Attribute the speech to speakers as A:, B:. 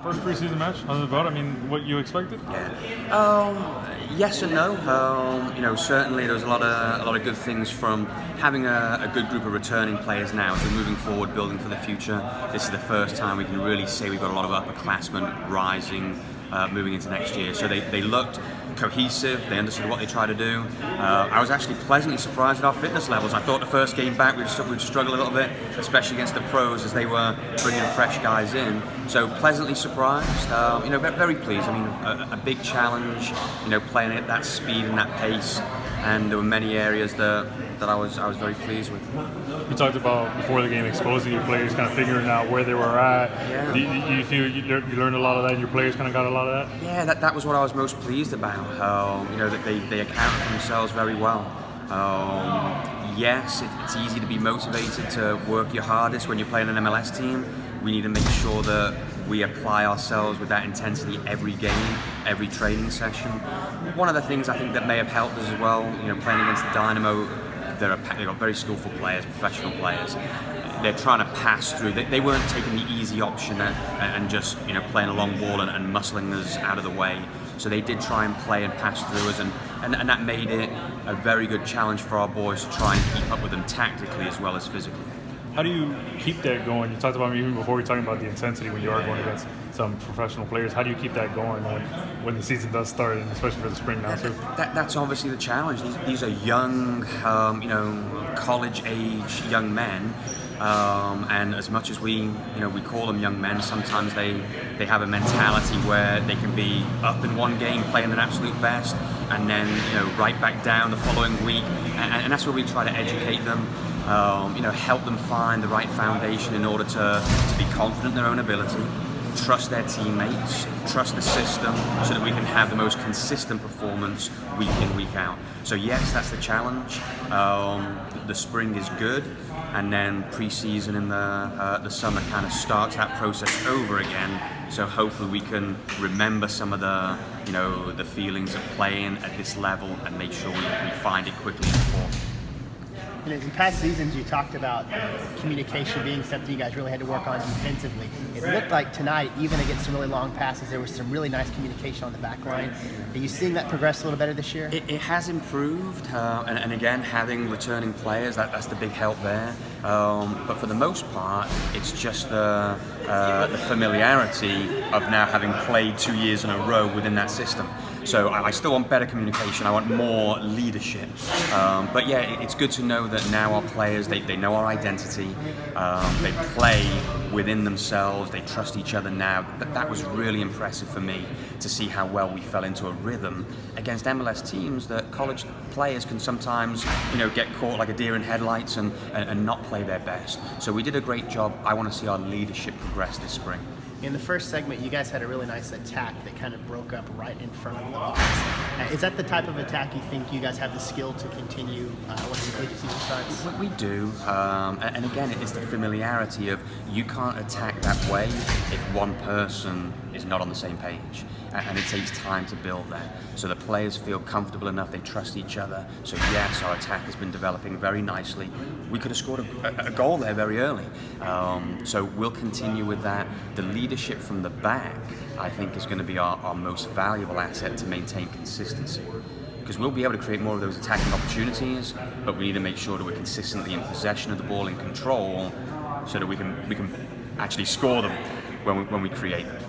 A: First preseason match on the boat. I mean, what you expected?
B: Yeah. Yes and no. Certainly there was a lot of good things from having a good group of returning players now. So moving forward, building for the future. This is the first time we can really say we've got a lot of upperclassmen rising, moving into next year. So they looked cohesive, they understood what they tried to do. I was actually pleasantly surprised at our fitness levels. I thought the first game back we'd struggle a little bit, especially against the pros as they were bringing fresh guys in. So pleasantly surprised, very pleased. I mean, a big challenge, playing at that speed and that pace, and there were many areas that I was very pleased with.
A: You talked about before the game exposing your players, kind of figuring out where they were at.
B: Yeah.
A: Do you feel you learned a lot of that, and your players kind of got a lot of that?
B: Yeah, that was what I was most pleased about. That they account for themselves very well. Yes, it's easy to be motivated to work your hardest when you're playing an MLS team. We need to make sure that we apply ourselves with that intensity every game, every training session. One of the things I think that may have helped us as well, playing against the Dynamo, they've got very skillful players, professional players. They're trying to pass through. They weren't taking the easy option and just playing a long ball and muscling us out of the way. So they did try and play and pass through us, and that made it a very good challenge for our boys to try and keep up with them tactically as well as physically.
A: How do you keep that going? You talked about even before we were talking about the intensity when you are going against some professional players. How do you keep that going when the season does start, and especially for the spring now too?
B: That's obviously the challenge. These are young, college-age young men. And as much as we call them young men, sometimes they have a mentality where they can be up in one game playing their absolute best, and then right back down the following week, and that's where we try to educate them, help them find the right foundation in order to be confident in their own ability, trust their teammates, trust the system, so that we can have the most consistent performance week in, week out. So yes, that's the challenge. The spring is good, and then pre-season in the summer kind of starts that process over again. So hopefully we can remember some of the feelings of playing at this level and make sure we find it quickly in the fall.
C: In past seasons, you talked about communication being something you guys really had to work on defensively. It looked like tonight, even against some really long passes, there was some really nice communication on the back line. Are you seeing that progress a little better this year?
B: It has improved, and again, having returning players, that's the big help there. But for the most part, it's just the familiarity of now having played 2 years in a row within that system. So I still want better communication. I want more leadership. But yeah, it's good to know that now our players, they know our identity. They play within themselves. They trust each other now. That was really impressive for me to see how well we fell into a rhythm against MLS teams that college players can sometimes, get caught like a deer in headlights and not play their best. So we did a great job. I want to see our leadership progress this spring.
C: In the first segment, you guys had a really nice attack that kind of broke up right in front of the box. Is that the type of attack you think you guys have the skill to continue once the collegiate season starts?
B: We do, and again, it's the familiarity of you can't attack that way if one person is not on the same page, and it takes time to build that. So the players feel comfortable enough, they trust each other. So yes, our attack has been developing very nicely. We could have scored a goal there very early. So we'll continue with that. The leadership from the back, I think, is going to be our most valuable asset to maintain consistency. Because we'll be able to create more of those attacking opportunities, but we need to make sure that we're consistently in possession of the ball, in control, so that we can actually score them when we create them.